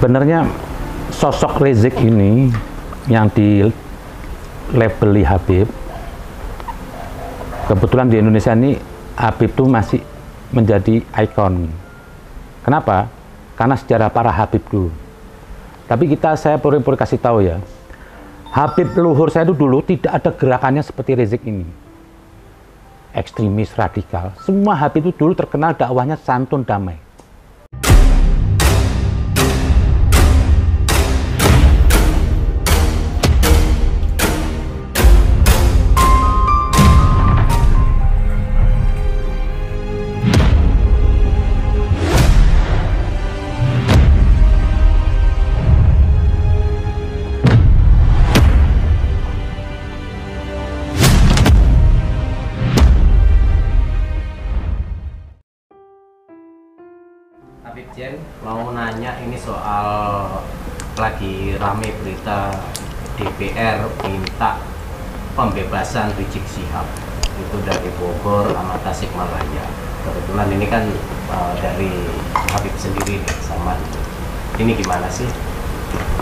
Sebenarnya sosok Rizik ini yang di labeli Habib, kebetulan di Indonesia ini Habib itu masih menjadi ikon. Kenapa? Karena sejarah para Habib dulu. Tapi saya perlu kasih tahu ya, Habib leluhur saya itu dulu tidak ada gerakannya seperti Rizik ini, ekstremis, radikal. Semua Habib itu dulu terkenal dakwahnya santun, damai. Habib Jen mau nanya ini soal lagi rame berita DPR minta pembebasan Rizik Syihab itu dari Bogor sama Tasikmalaya. Kebetulan ini kan dari Habib sendiri nih, sama ini gimana sih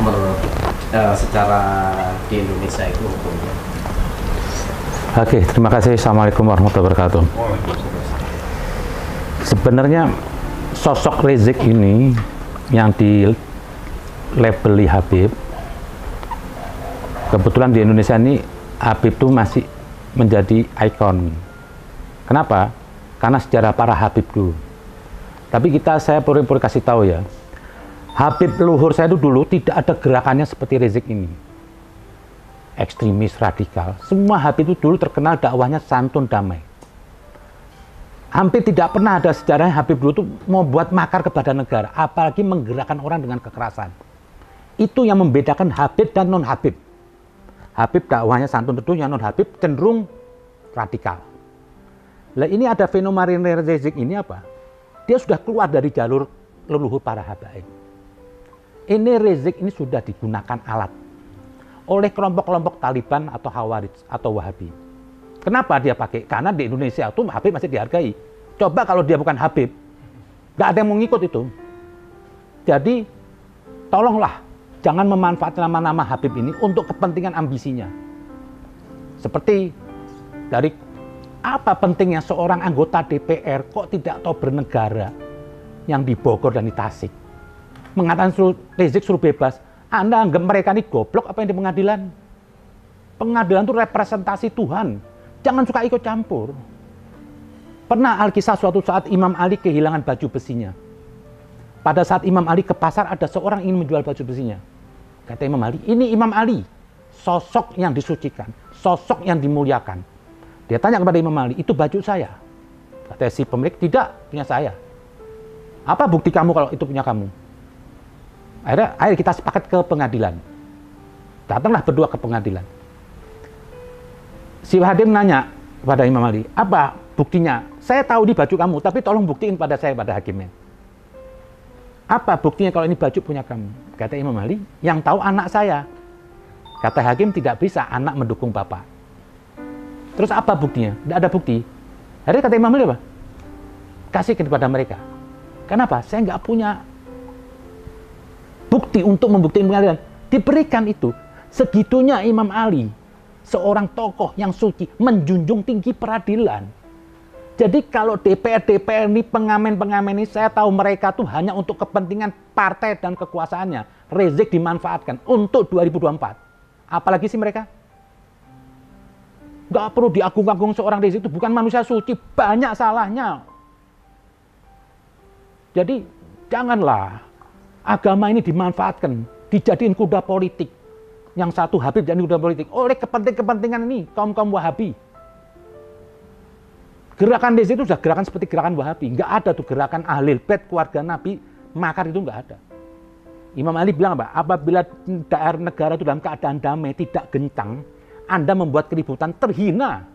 menurut secara di Indonesia itu hukumnya? Oke, terima kasih. Assalamualaikum warahmatullahi wabarakatuh. Sebenarnya sosok Rizik ini yang di labeli Habib, kebetulan di Indonesia ini Habib itu masih menjadi ikon. Kenapa? Karena sejarah para Habib dulu. Tapi saya perlu kasih tahu ya, Habib leluhur saya itu dulu tidak ada gerakannya seperti Rizik ini, ekstremis, radikal. Semua Habib itu dulu terkenal dakwahnya santun, damai. Hampir tidak pernah ada sejarahnya Habib dulu tuh mau buat makar kepada negara, apalagi menggerakkan orang dengan kekerasan. Itu yang membedakan Habib dan non-Habib. Habib dakwahnya santun tentunya, non-Habib cenderung radikal. Nah, ini ada fenomena Rizik ini apa? Dia sudah keluar dari jalur leluhur para habaib. Ini Rizik ini sudah digunakan alat oleh kelompok-kelompok Taliban atau Khawarij atau Wahabi. Kenapa dia pakai? Karena di Indonesia itu Habib masih dihargai. Coba kalau dia bukan Habib, nggak ada yang mau ngikut itu. Jadi, tolonglah jangan memanfaatkan nama-nama Habib ini untuk kepentingan ambisinya. Seperti dari apa pentingnya seorang anggota DPR kok tidak tahu bernegara yang di Bogor dan di Tasik. Mengatakan Rizik suruh bebas. Anda anggap mereka ini goblok apa yang di pengadilan? Pengadilan itu representasi Tuhan. Jangan suka ikut campur. Pernah Alkisah suatu saat Imam Ali kehilangan baju besinya. Pada saat Imam Ali ke pasar ada seorang ingin menjual baju besinya. Kata Imam Ali, ini Imam Ali. Sosok yang disucikan. Sosok yang dimuliakan. Dia tanya kepada Imam Ali, itu baju saya. Kata si pemilik, tidak, punya saya. Apa bukti kamu kalau itu punya kamu? Akhirnya kita sepakat ke pengadilan. Datanglah berdua ke pengadilan. Si hakim nanya kepada Imam Ali, apa buktinya? Saya tahu di baju kamu, tapi tolong buktiin pada saya, pada hakimnya. Apa buktinya kalau ini baju punya kamu? Kata Imam Ali, yang tahu anak saya. Kata hakim, tidak bisa anak mendukung bapak. Terus apa buktinya? Tidak ada bukti. Akhirnya kata Imam Ali apa? Kasihkan kepada mereka. Kenapa? Saya nggak punya bukti untuk membuktikan pengadilan. Diberikan itu. Segitunya Imam Ali, seorang tokoh yang suci, menjunjung tinggi peradilan. Jadi kalau DPR ini, pengamen-pengamen ini, saya tahu mereka tuh hanya untuk kepentingan partai dan kekuasaannya. Rizik dimanfaatkan untuk 2024. Apalagi sih mereka? Nggak perlu diagung-agung seorang Rizik itu bukan manusia suci, banyak salahnya. Jadi janganlah agama ini dimanfaatkan, dijadiin kuda politik. Yang satu Habib jadi kuda politik oleh kepentingan ini kaum Wahabi. Gerakan Rizik itu sudah gerakan seperti gerakan Wahabi. Nggak ada tuh gerakan Ahlul Bait, keluarga Nabi, makar itu nggak ada. Imam Ali bilang apa? Apabila daerah negara itu dalam keadaan damai, tidak gencang, Anda membuat keributan, terhina.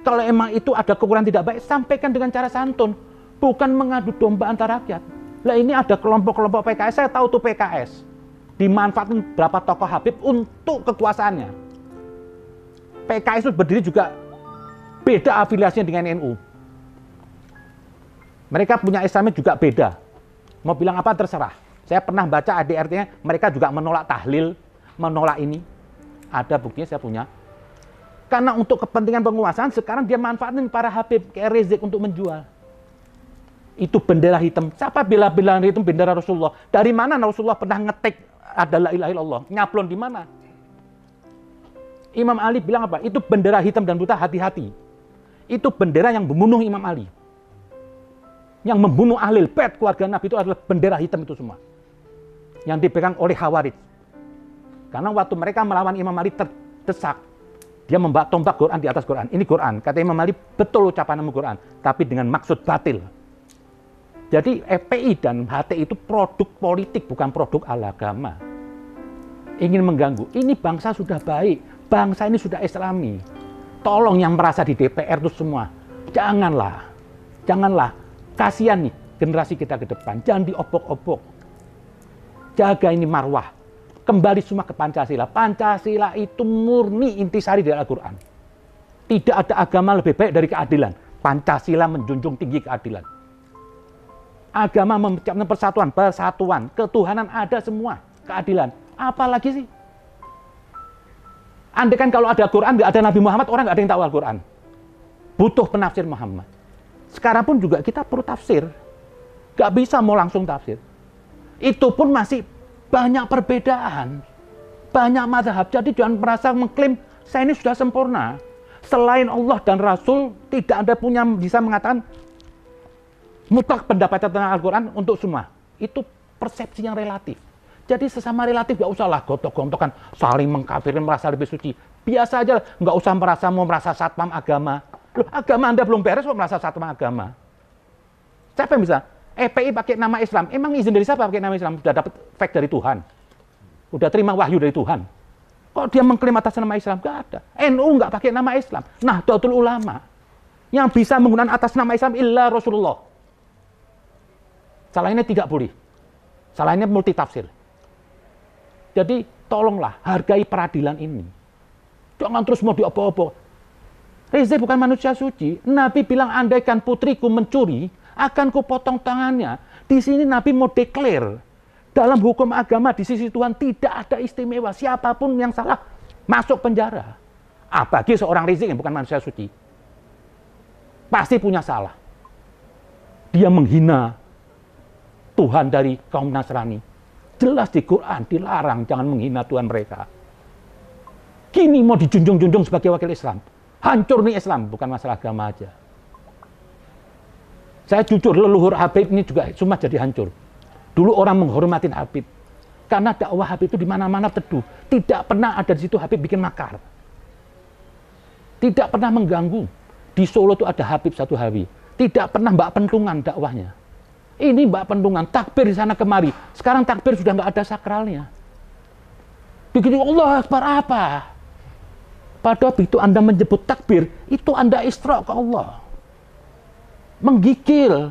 Kalau emang itu ada kekurangan tidak baik, sampaikan dengan cara santun. Bukan mengadu domba antar rakyat. Lah ini ada kelompok-kelompok PKS, saya tahu tuh PKS. Dimanfaatkan berapa tokoh Habib untuk kekuasaannya. PKS itu berdiri juga beda afiliasinya dengan NU. Mereka punya Islamnya juga beda. Mau bilang apa terserah. Saya pernah baca ADRT-nya, mereka juga menolak tahlil, menolak ini. Ada buktinya saya punya. Karena untuk kepentingan penguasaan, sekarang dia manfaatin para Habib, kayak Rizik untuk menjual. Itu bendera hitam. Siapa bilang itu bendera Rasulullah? Dari mana Rasulullah pernah ngetik ada la ilaha illallah? Nyablon di mana? Imam Ali bilang apa? Itu bendera hitam dan putih, hati-hati. Itu bendera yang membunuh Imam Ali. Yang membunuh Ahlul Bait keluarga Nabi itu adalah bendera hitam itu semua. Yang dipegang oleh Khawarij. Karena waktu mereka melawan Imam Ali terdesak, dia membawa tombak Quran di atas Quran. Ini Quran, kata Imam Ali, betul ucapan Quran, tapi dengan maksud batil. Jadi FPI dan HTI itu produk politik, bukan produk agama. Ingin mengganggu. Ini bangsa sudah baik, bangsa ini sudah Islami. Tolong yang merasa di DPR itu semua, janganlah. Kasihan nih generasi kita ke depan, jangan diobok-obok. Jaga ini marwah. Kembali semua ke Pancasila. Pancasila itu murni intisari dari Al-Quran. Tidak ada agama lebih baik dari keadilan. Pancasila menjunjung tinggi keadilan. Agama menciptakan persatuan, ketuhanan ada semua, keadilan. Apalagi sih? Andai kan kalau ada Quran, nggak ada Nabi Muhammad, orang nggak ada yang tahu Al-Quran. Butuh penafsir Muhammad. Sekarang pun juga kita perlu tafsir. Nggak bisa mau langsung tafsir. Itu pun masih banyak perbedaan. Banyak mazhab. Jadi jangan merasa mengklaim, saya ini sudah sempurna. Selain Allah dan Rasul, tidak ada punya bisa mengatakan mutlak pendapat tentang Al-Quran untuk semua. Itu persepsi yang relatif. Jadi sesama relatif nggak usahlah gontok-gontokan, saling mengkafirin, merasa lebih suci. Biasa aja, nggak usah merasa satpam agama. Loh, agama Anda belum beres kok merasa satpam agama. Siapa yang bisa? FPI pakai nama Islam. Emang izin dari siapa pakai nama Islam? Sudah dapat fact dari Tuhan. Udah terima wahyu dari Tuhan. Kok dia mengklaim atas nama Islam? Nggak ada. NU nggak pakai nama Islam. Nahdlatul Ulama. Yang bisa menggunakan atas nama Islam illa Rasulullah. Salahnya tidak boleh. Salahnya multi tafsir. Jadi tolonglah hargai peradilan ini. Jangan terus mau diobok-obok. Rizik bukan manusia suci. Nabi bilang andaikan putriku mencuri, akan kupotong tangannya. Di sini Nabi mau declare. Dalam hukum agama di sisi Tuhan tidak ada istimewa. Siapapun yang salah masuk penjara. Bagi seorang Rizik yang bukan manusia suci. Pasti punya salah. Dia menghina Tuhan dari kaum Nasrani. Jelas di Quran dilarang jangan menghina Tuhan mereka. Kini mau dijunjung-junjung sebagai wakil Islam. Hancur nih Islam, bukan masalah agama aja. Saya jujur, leluhur Habib ini juga semua jadi hancur. Dulu orang menghormatin Habib. Karena dakwah Habib itu di mana-mana teduh. Tidak pernah ada di situ Habib bikin makar. Tidak pernah mengganggu. Di Solo itu ada Habib satu Habib. Tidak pernah mbak pentungan dakwahnya. Ini mbak pentungan, takbir di sana kemari. Sekarang takbir sudah nggak ada sakralnya. Begitu Allah Akbar apa? Pada waktu itu Anda menyebut takbir, itu Anda isra ke Allah. Menggigil.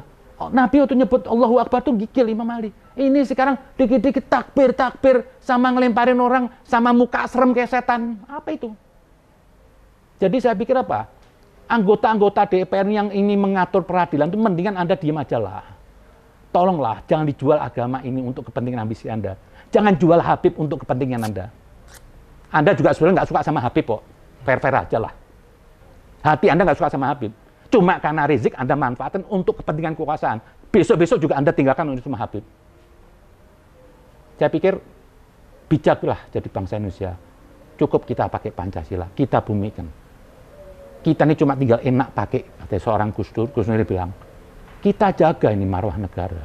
Nabi waktu nyebut Allahu Akbar itu gigil Imam Ali. Ini sekarang dikit-dikit takbir sama ngelemparin orang, sama muka serem kayak setan. Apa itu? Jadi saya pikir apa? Anggota-anggota DPR yang ini mengatur peradilan itu mendingan Anda diam aja lah. Tolonglah, jangan dijual agama ini untuk kepentingan ambisi Anda. Jangan jual Habib untuk kepentingan Anda. Anda juga sebenarnya nggak suka sama Habib kok. Fair-fair aja lah. Hati Anda nggak suka sama Habib. Cuma karena Rizik Anda manfaatkan untuk kepentingan kekuasaan. Besok-besok juga Anda tinggalkan untuk sama Habib. Saya pikir bijaklah jadi bangsa Indonesia. Cukup kita pakai Pancasila, kita bumikan. Kita ini cuma tinggal enak pakai, kata seorang Gus Dur bilang, kita jaga ini marwah negara.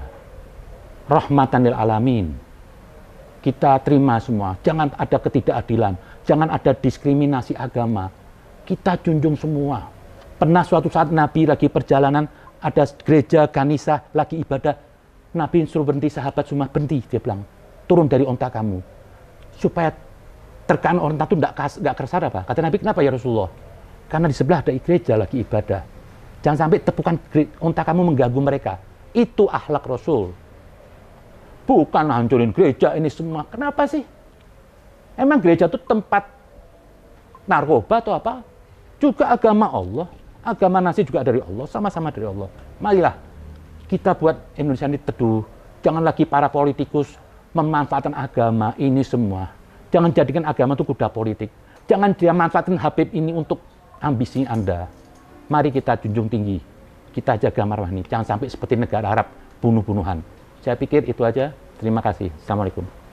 Rahmatan lil alamin. Kita terima semua, jangan ada ketidakadilan, jangan ada diskriminasi agama. Kita junjung semua. Pernah suatu saat Nabi lagi perjalanan, ada gereja kanisa lagi ibadah. Nabi suruh berhenti, sahabat semua berhenti, dia bilang, turun dari onta kamu. Supaya terkaan onta itu nggak kersar apa? Kata Nabi, kenapa ya Rasulullah? Karena di sebelah ada gereja lagi ibadah. Jangan sampai tepukan onta kamu mengganggu mereka. Itu akhlak Rasul. Bukan hancurin gereja ini semua. Kenapa sih? Emang gereja itu tempat narkoba atau apa? Juga agama Allah. Agama nasi juga dari Allah. Sama-sama dari Allah. Marilah kita buat Indonesia ini teduh. Jangan lagi para politikus memanfaatkan agama ini semua. Jangan jadikan agama itu kuda politik. Jangan dia manfaatkan Habib ini untuk ambisi Anda. Mari kita junjung tinggi. Kita jaga marwah ini. Jangan sampai seperti negara Arab, bunuh-bunuhan. Saya pikir itu aja. Terima kasih. Assalamualaikum.